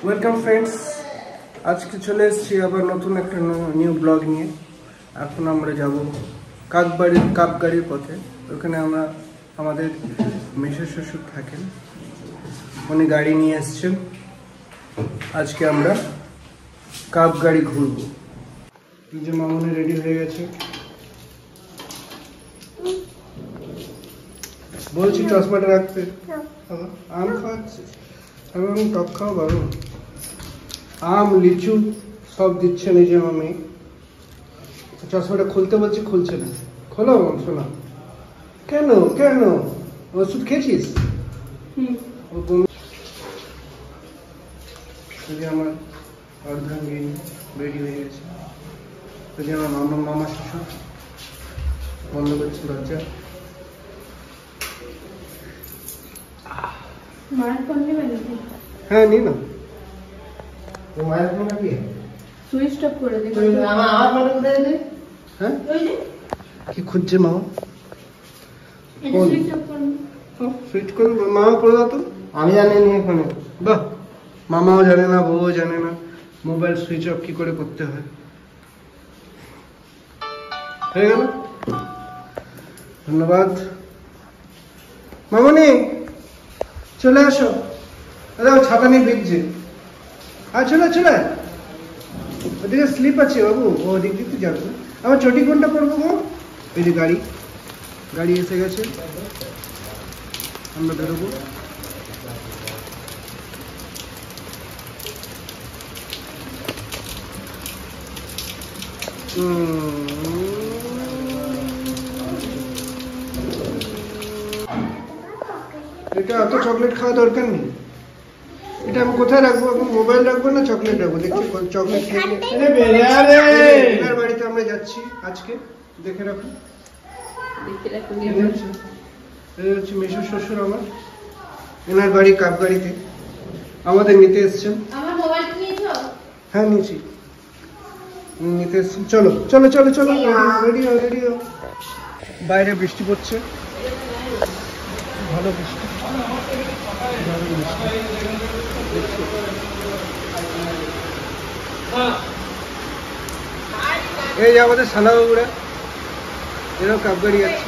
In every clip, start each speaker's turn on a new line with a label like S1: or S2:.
S1: Welcome friends, আজকে চলে এসেছি আবার নতুন একটা নিউ ব্লগ নিয়ে। এখন আমরা যাব কাপগাড়ির পথে। ওখানে আমরা আমাদের মেসো শ্বশুর থাকেন, উনি গাড়ি নিয়ে এসছেন। আজকে আমরা কাপগাড়ি ঘুরবো। এই যে মামুনি রেডি হয়ে গেছে, বলছি চশমাটা রাখতে। আম খাওয়াচ্ছিস? আমি টক খাও বাবু। আম লিচু সব দিচ্ছে নিজে মামি। চশমাটা খুলতে বলছি, খুলছে না। খোলো শোনা। কেন কেন ওষুধ খেয়েছিস? আমার অর্ধাঙ্গিনী রেডি হয়ে গেছে। আমার মামা শ্বশুর বন্ধ করছে দরজা। হ্যাঁ নি না, মায়ের ফোনটা কি সুইচ অফ করে দে। আমার ফোন কোথায় দে? হ্যাঁ কি খুঁজছে মামা? সুইচ অফ করুন। সুইচ করুন, মামা করে দাও তো। আমি জানি না এখানে। বাহ, মামাও জানে না, বউও জানে না মোবাইল সুইচ অফ কি করে করতে হয়। হয়ে গেল, ধন্যবাদ। মামনি চলে আসো। দাদা ছাতা নিয়ে ভিজছে। আর চলে চলে, ওদিকে স্লিপ আছে বাবু, ও ওদিক দিতে যাবে। আমার চটি কোনটা পরবো গো? এই যে গাড়ি এসে গেছে, আমরা বেরোবো। এটা এত চকলেট খাওয়া দরকার নেই। এটা আমি কোথায় রাখবো? এখন মোবাইল রাখবো না চকলেট রাখবো? দেখছি চকলেট খেয়ে বাড়িতে আমরা যাচ্ছি আজকে, দেখে রাখো। হচ্ছে মেসো শ্বশুর আমার, এনার বাড়ি কাপগাড়িতে আমাদের নিতে এসছেন। হ্যাঁ নিয়েছি, নিতে এসছেন। চলো চলো চলো চলো, রেডি হও রেডি হও। বাইরে বৃষ্টি পড়ছে, ভালো বৃষ্টি। এই আমাদের সানাবাবুরা, এরাও কাপগাড়ি আছে।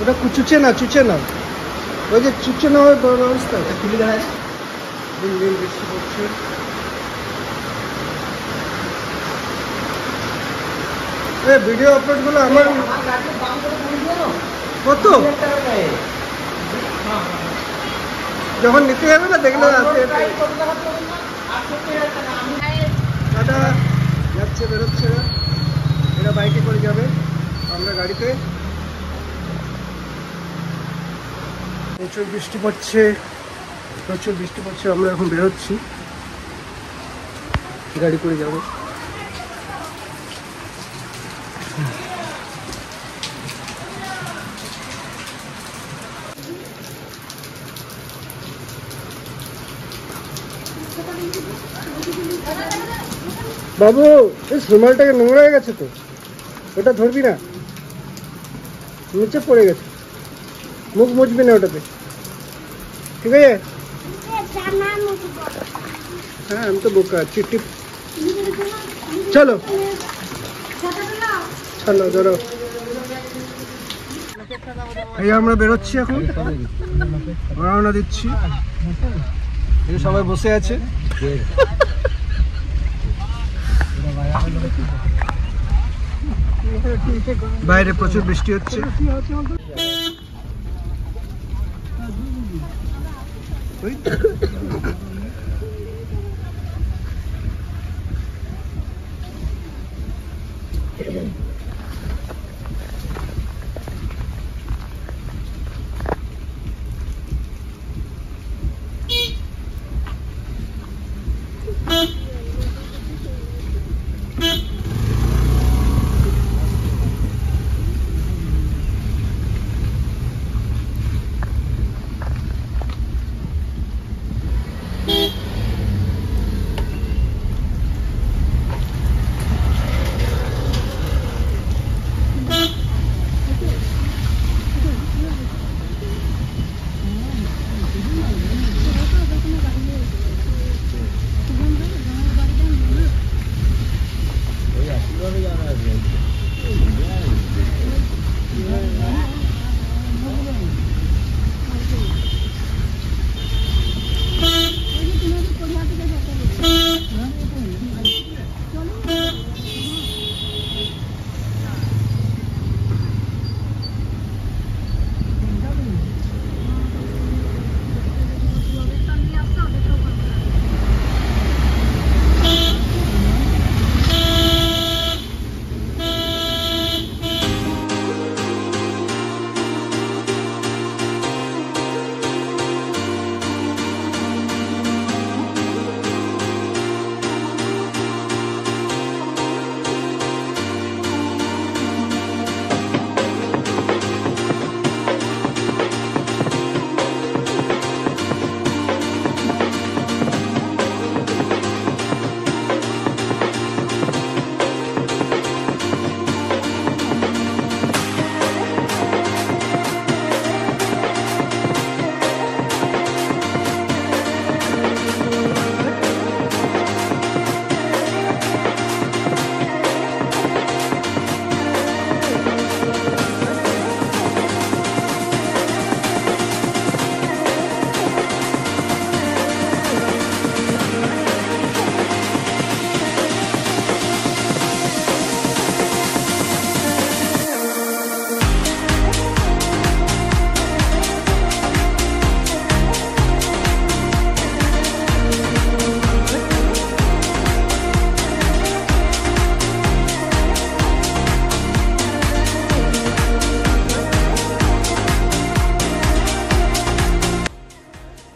S1: ওটা চুচে না ওই যে চুচে নেওয়ার ব্যবস্থা খুলে দেয়। দিন দিন বৃষ্টি পড়ছে। ভিডিও আপলোড গুলো আমার কত, যখন নিতে যাবে না দেখলে দাদা যাচ্ছে, বেরোচ্ছে না। এরা বাইকে করে যাবে, আমরা গাড়িতে। প্রচুর বৃষ্টি পড়ছে, আমরা এখন বেরোচ্ছি, গাড়ি করে যাবো। বাবু এই রুমালটাকে নোংরা হয়ে গেছে তো, ওটা ধরবি না, নিচে পড়ে গেছে। মুখ মুছবি না ওটাতে, ঠিক আছে? হ্যাঁ আমি তো বোকা। টিপ চলো চলো ধরো। এই আমরা বেরোচ্ছি এখন, রওনা দিচ্ছি। সবাই বসে আছে, বাইরে প্রচুর বৃষ্টি হচ্ছে।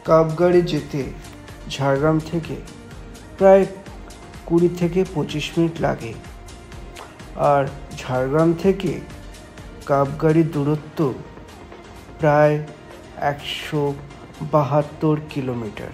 S1: কাপগাড়ি যেতে ঝাড়গ্রাম থেকে প্রায় 20 থেকে 25 মিনিট লাগে, আর ঝাড়গ্রাম থেকে কাপগাড়ির দূরত্ব প্রায় 172 কিলোমিটার।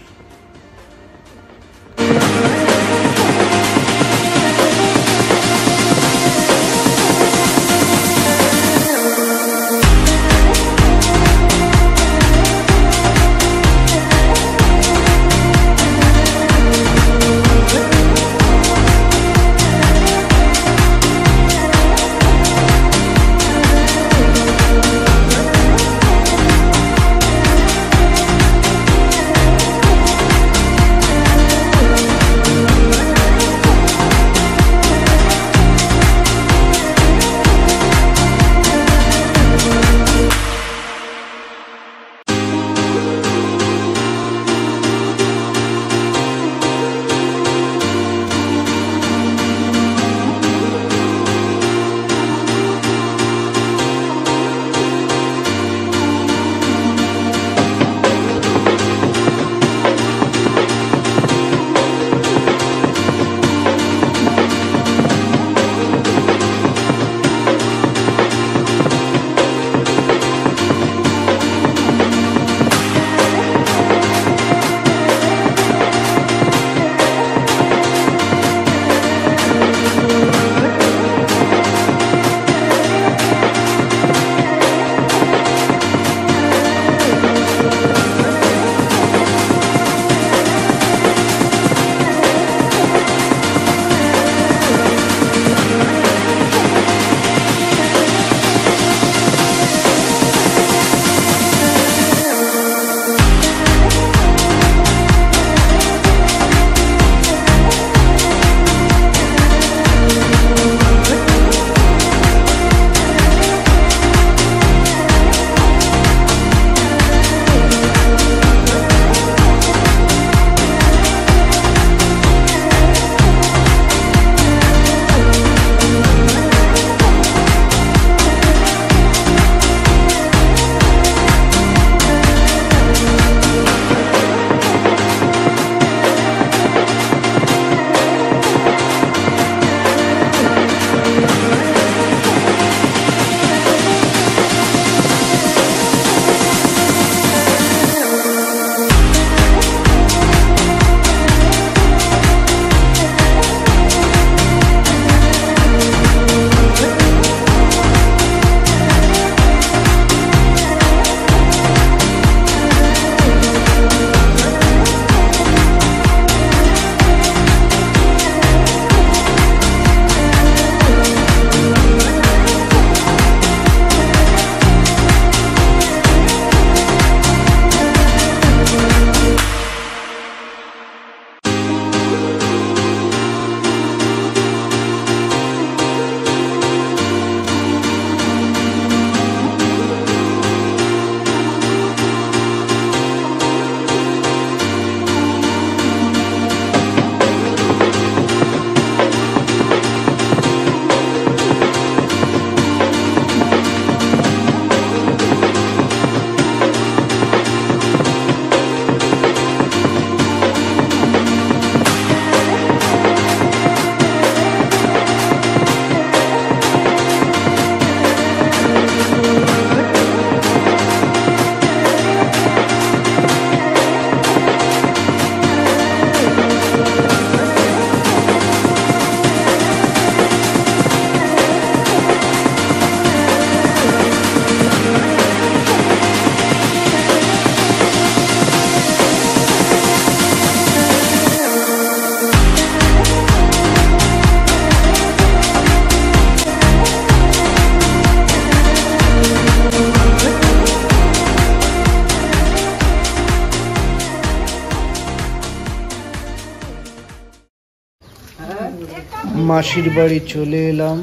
S1: মাসির বাড়ি চলে এলাম।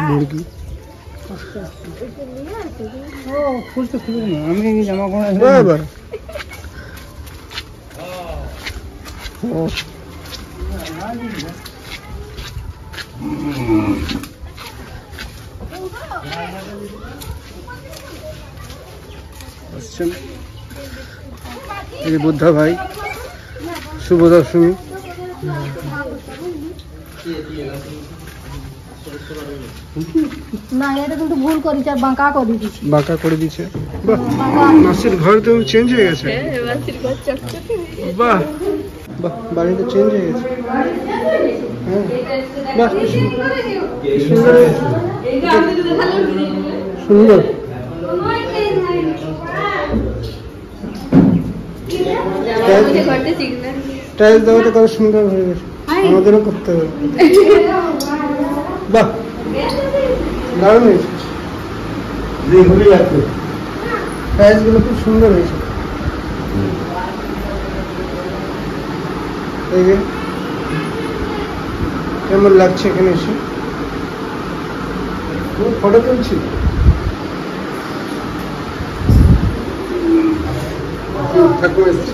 S1: মুরগি আমি জামা কাপড় আসছেন। এই যে বুদ্ধা ভাই, শুভ দশমী।
S2: না এটা কিন্তু ভুল করেছে, বাঁকা করে দিয়েছে।
S1: বাঁকা করে দিচ্ছে। বাহ, মাসির ঘর তো চেঞ্জ হয়ে গেছে। বাহ বাহ, বাড়িটা চেঞ্জ হয়ে গেছে। হ্যাঁ, বাহ, কি সুন্দর হয়েছে। সুন্দর। টাইলস দেওয়াটা কত সুন্দর হয়ে গেছে, আমাদেরও করতে হবে। বাহ, দারুণ হয়েছে। টাইলস গুলো খুব সুন্দর হয়েছে। এই যে কেমন লাগছে এখানে এসে, ফটো তুলছি। ঠাকুর এসছে।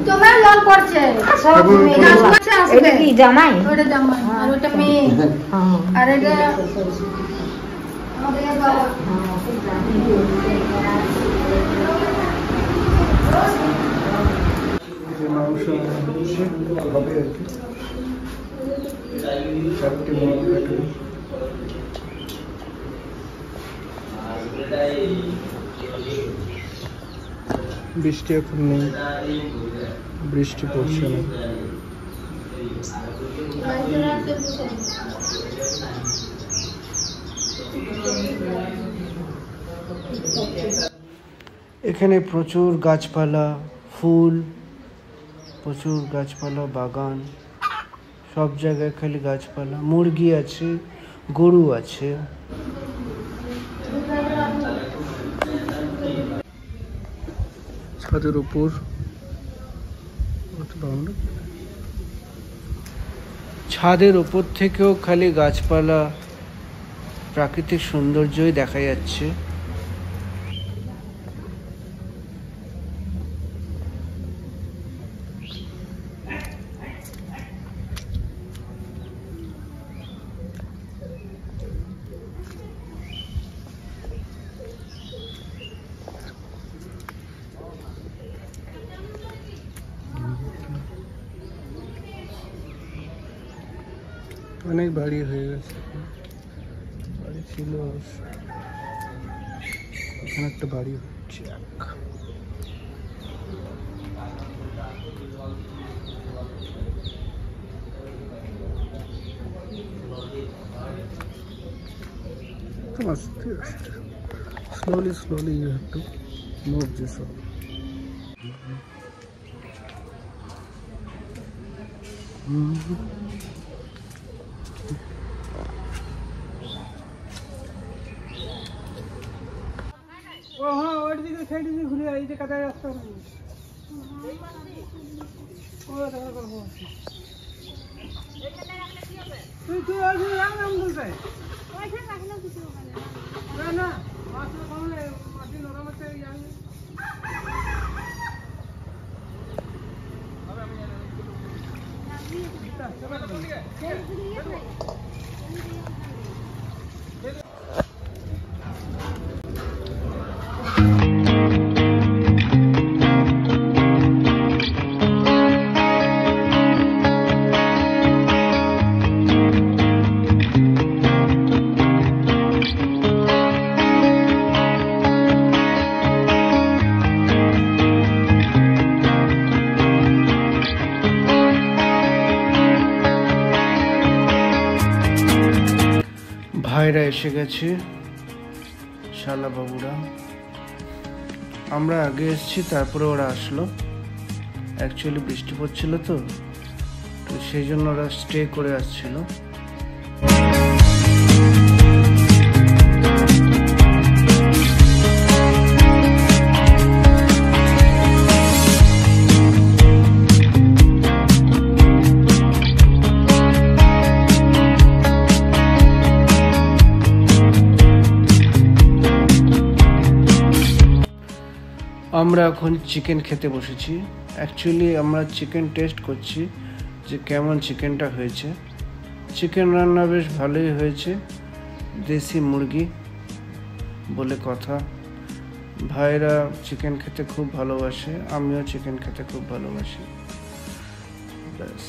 S2: তোমার লল করছে এটা কি জামাই? ওটা জামাই আর ওটা মেয়ে আর এটা আমাদের বাবা।
S1: মাংস হবে আর কি, 4টে মুরগি কাটবে। বৃষ্টি এখন নেই, বৃষ্টি পড়ছে না। এখানে প্রচুর গাছপালা, ফুল, প্রচুর গাছপালা, বাগান, সব জায়গায় খালি গাছপালা। মুরগি আছে, গরু আছে। ছাদের উপর ছাদের উপর থেকেও খালি গাছপালা, প্রাকৃতিক সৌন্দর্যই দেখা যাচ্ছে। অনেক বাড়ি হয়ে গেছে, বাড়ি ছিল এখানে একটা বাড়ি হচ্ছে। আস্তে আস্তে, slowly you have to move this up. ওর দিকে সাইডে ঘুরে এই যে কাটায় রাস্তা তুই রাখলাম বলতে না মাটি নরমাতে ভাইরা এসে গেছে, শালা বাবুরা। আমরা আগে এসেছি, তারপরে ওরা আসলো। অ্যাকচুয়ালি বৃষ্টি পড়ছিল তো সেই জন্য ওরা স্টে করে আসছিল। আমরা এখন চিকেন খেতে বসেছি। অ্যাকচুয়ালি আমরা চিকেন টেস্ট করছি যে কেমন চিকেনটা হয়েছে। চিকেন রান্না বেশ ভালোই হয়েছে, দেশি মুরগি। বলে কথা। ভাইরা চিকেন খেতে খুব ভালোবাসে, আমিও চিকেন খেতে খুব ভালোবাসি। ব্যাস।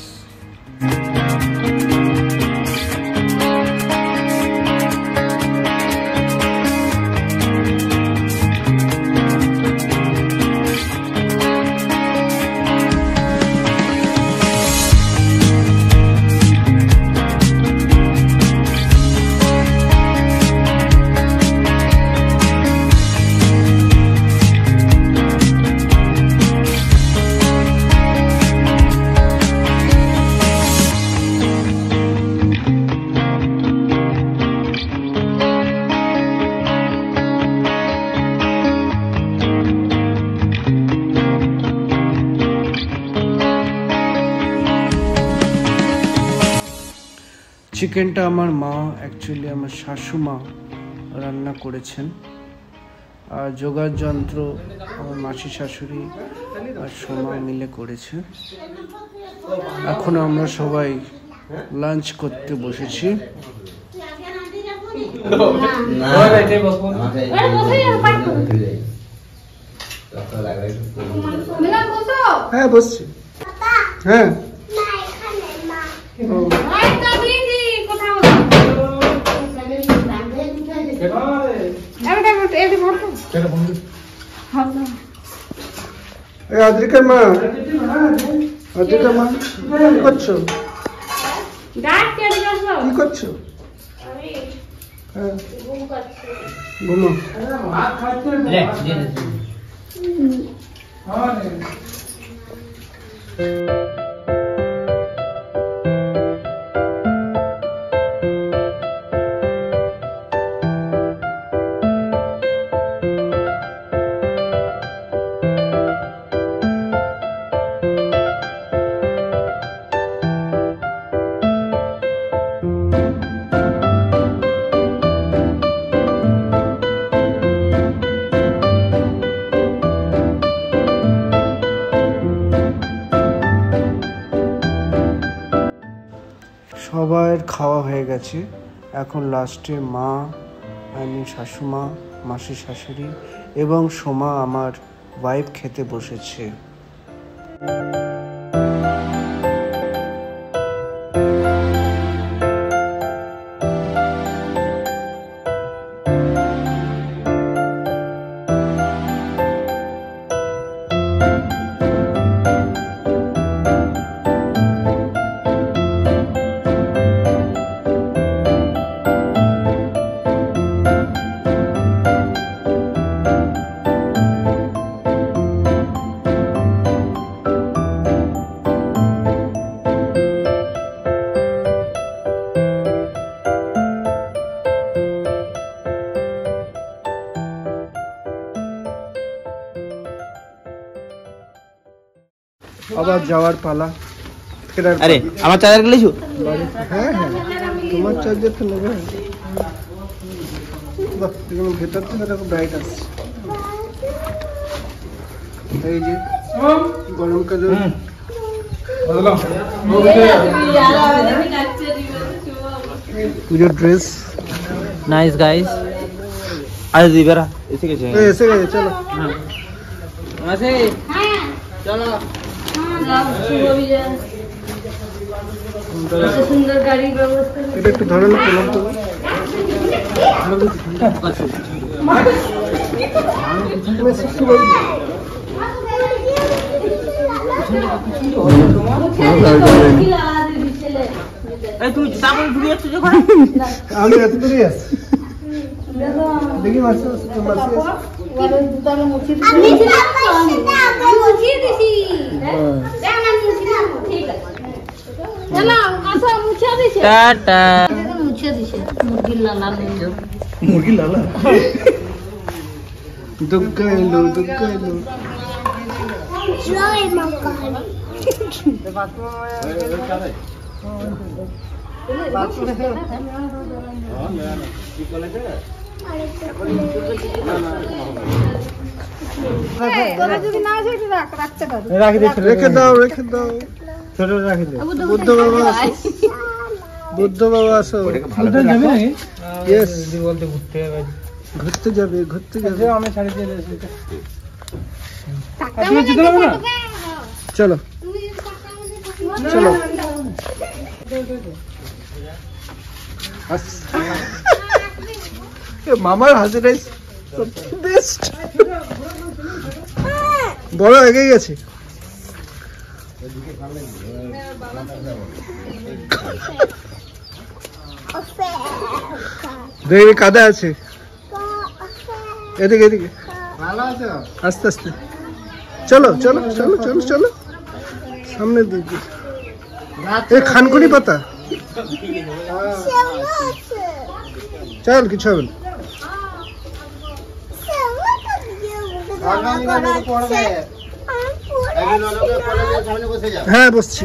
S1: চিকেনটা আমার মা, অ্যাকচুয়ালি আমার শাশুমা রান্না করেছেন, আর জোগাড় যন্ত্র আমার মাসি শাশুড়ি আর সোমা মিলে করেছে। এখন আমরা সবাই লাঞ্চ করতে বসেছি। হ্যাঁ বসছি। হ্যাঁ আদ্রিকার মা, আদ্রিকার মা কি করছো? কি করছো? ঘুমো। সবার খাওয়া হয়ে গেছে, এখন লাস্টে মা, আমি শাশুমা, মাসি শাশুড়ি এবং সোমা আমার ওয়াইফ খেতে বসেছে। আবার যাওয়ার পালা।
S3: আরে আমার চার্জার গেলেছো?
S1: হ্যাঁ হ্যাঁ, তোমার চার্জার তো নেবে। বাহ, ভেতর থেকে দেখো ব্রাইট আসছে। এই যে গরমকালে পুজোর ড্রেস।
S3: Nice guys. আরে দিবেরা এসে গেছে।
S1: এসে গেছে, চলো।
S3: আসে চলো।
S2: সুন্দর গাড়ি ব্যবস্থা।
S1: এটা একটু ধরে না, পেলাম তো।
S3: তুমি তারপরে ঘুরে যাচ্ছ যখন
S1: আমি এত দূরে আসছি। দেখি মাসি মুরগি লালা দুগ্গা এলো, দুগ্গা এলো। রেখে দাও, রেখে দাও। বুদ্ধ বাবা আসো, বুদ্ধ বাবা আসো। বলতে ঘুরতে ঘুরতে যাবে আমি ছাড়ি দিয়ে চলো চলো মামার হাজিরাই বেস্ট বড় এগিয়ে গেছে কাদা আছে এদিকে এদিকে আস্তে আস্তে চলো চলো চলো চলো চলো সামনের দিকে এই খানকুনি পাতা চল কিছু হবে হ্যাঁ বসছি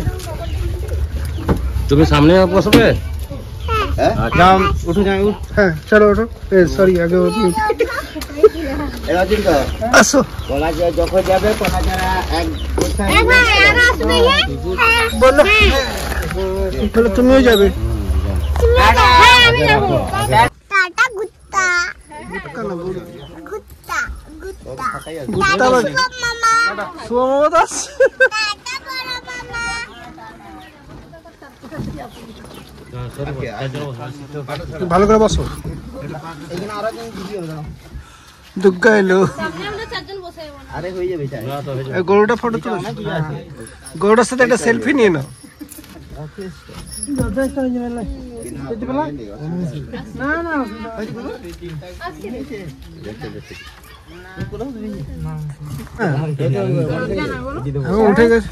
S3: তুমি সামনে বসবে উঠো যাই
S1: হ্যাঁ চলো ওঠো সরি আগে আসো
S3: যখন যাবে
S1: বলো তুমিও যাবে ভালো করে বসো দুর্গা এলো গরুটা ফটো তুলো গরুটার সাথে একটা সেলফি নিয়ে নাও উঠে গেছে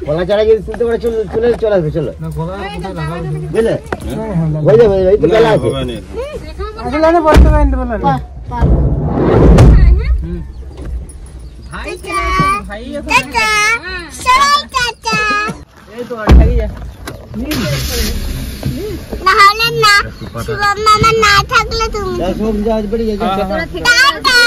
S3: গলা চারা গিয়ে তুলতে পারে চলে চলে আসবে চলো বুঝলে হয়ে যাবে এই তো গলা আছে
S1: আসলে না বলতে পারেন তো বলেন ভাই ভাই চাচা সবাই চাচা এই তো আগে যা না হলে না শুভম মামা না থাকলে তুমি সব যাজ পড়ে যাবে টাটা টাটা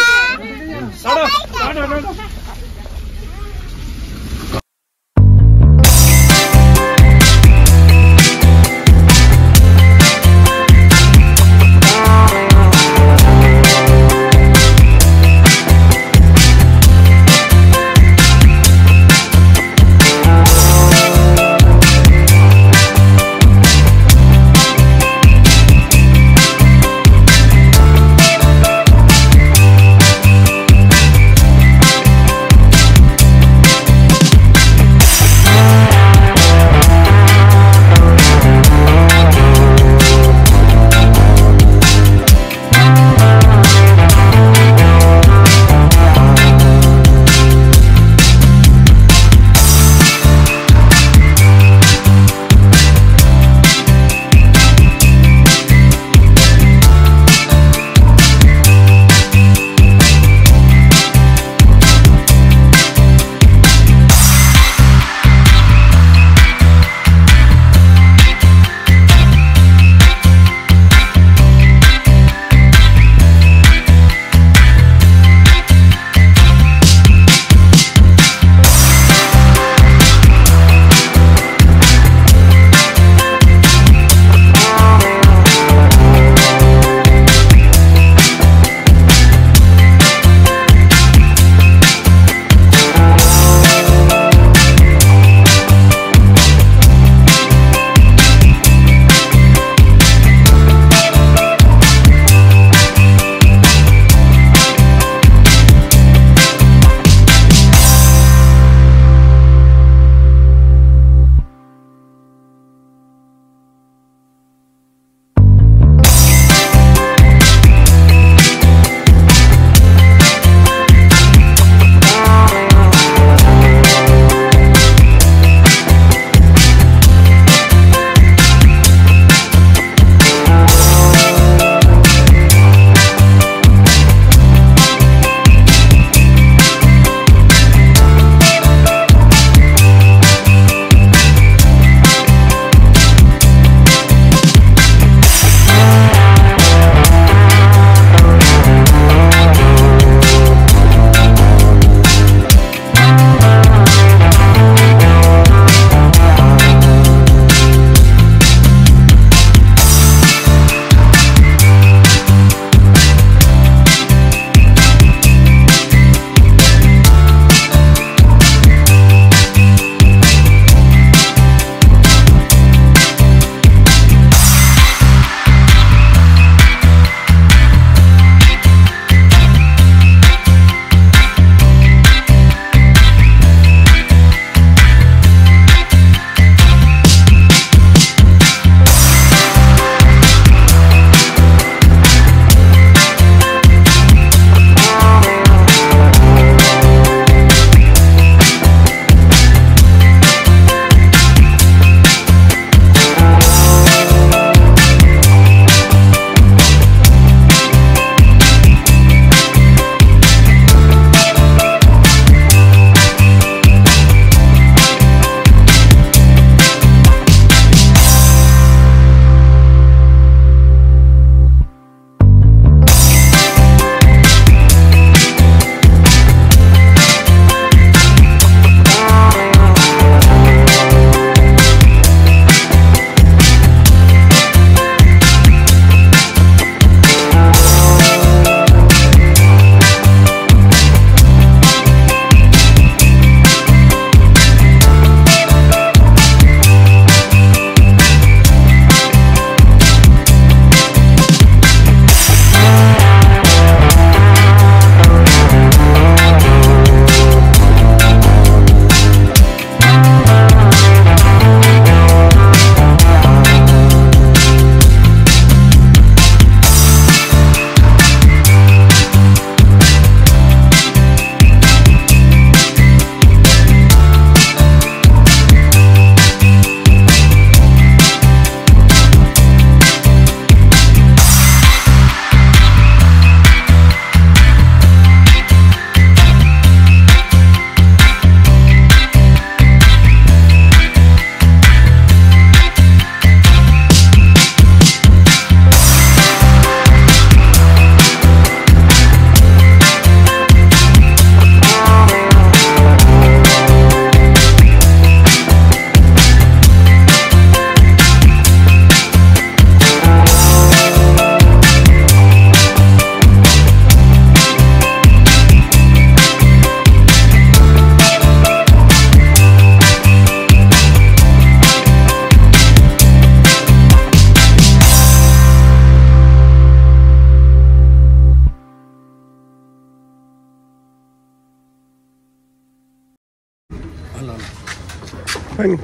S1: হয়নি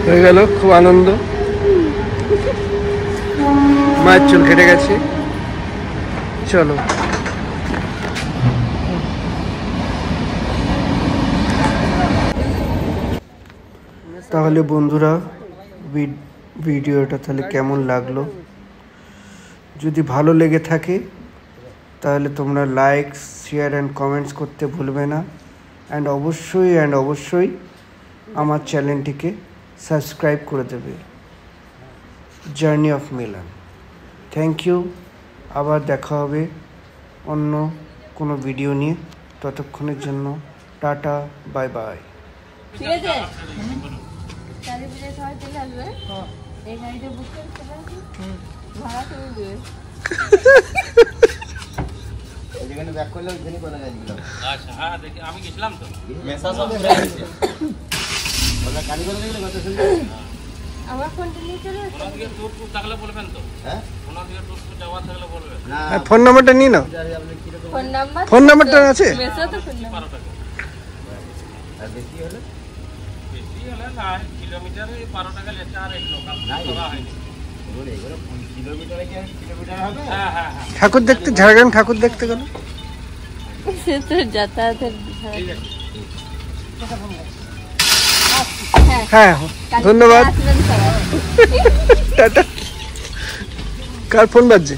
S1: হয়ে গেল, খুব আনন্দ। মায়ের চুল কেটে গেছে, চলো। তাহলে বন্ধুরা ভিডিওটা তাহলে কেমন লাগলো? যদি ভালো লেগে থাকে তাহলে তোমরা লাইক, শেয়ার অ্যান্ড কমেন্টস করতে ভুলবে না। অ্যান্ড অবশ্যই আমার চ্যানেলটিকে সাবস্ক্রাইব করে দেবে, journey of Milan. Thank you. আবার দেখা হবে অন্য কোনো ভিডিও নিয়ে। ততক্ষণের জন্য টাটা, বাই বাই।
S4: ঠিক আছে, কালী পুজোয় সবাই চলে আসবে। এই গাড়িটা বুক করে চলে আসবে, ভাড়া তুমি দেবে।
S3: যেখানে ব্যাক করলে ওইখানে কোন গাছগুলো।
S5: আচ্ছা, হ্যাঁ দেখি, আমি গেছিলাম তো
S3: মেসা সব হয়ে গেছে। ওরা কালীগঞ্জ থেকে কত সুন্দর।
S4: আমার ফোনটা নিয়ে চলে আসবে।
S5: ওনার দিকে টুর থাকলে বলবেন তো।
S3: হ্যাঁ,
S5: ওনার দিকে টুর যাওয়ার থাকলে বলবেন।
S3: না
S1: ফোন নাম্বারটা নিয়ে নাও। ফোন নাম্বারটা আছে?
S4: মেসা তো ফোন নাম্বার।
S5: 12 টাকা
S3: আর বেশি হলে
S5: বেশি হলে না, কিলোমিটারে 12 টাকা লেখা, আর এই লোকাল করা হয়নি।
S3: বলে এগুলো কিলোমিটারে কি আর কিলোমিটার হবে?
S5: হ্যাঁ হ্যাঁ হ্যাঁ,
S1: ঠাকুর দেখতে, ঝাড়গ্রাম ঠাকুর দেখতে গেল।
S4: সে তো যাতায়াতের ভাড়া।
S5: ঠিক আছে।
S1: হ্যাঁ, ধন্যবাদ।
S4: আসবেন সবাই।
S1: টাটা। কার ফোন বাজছে?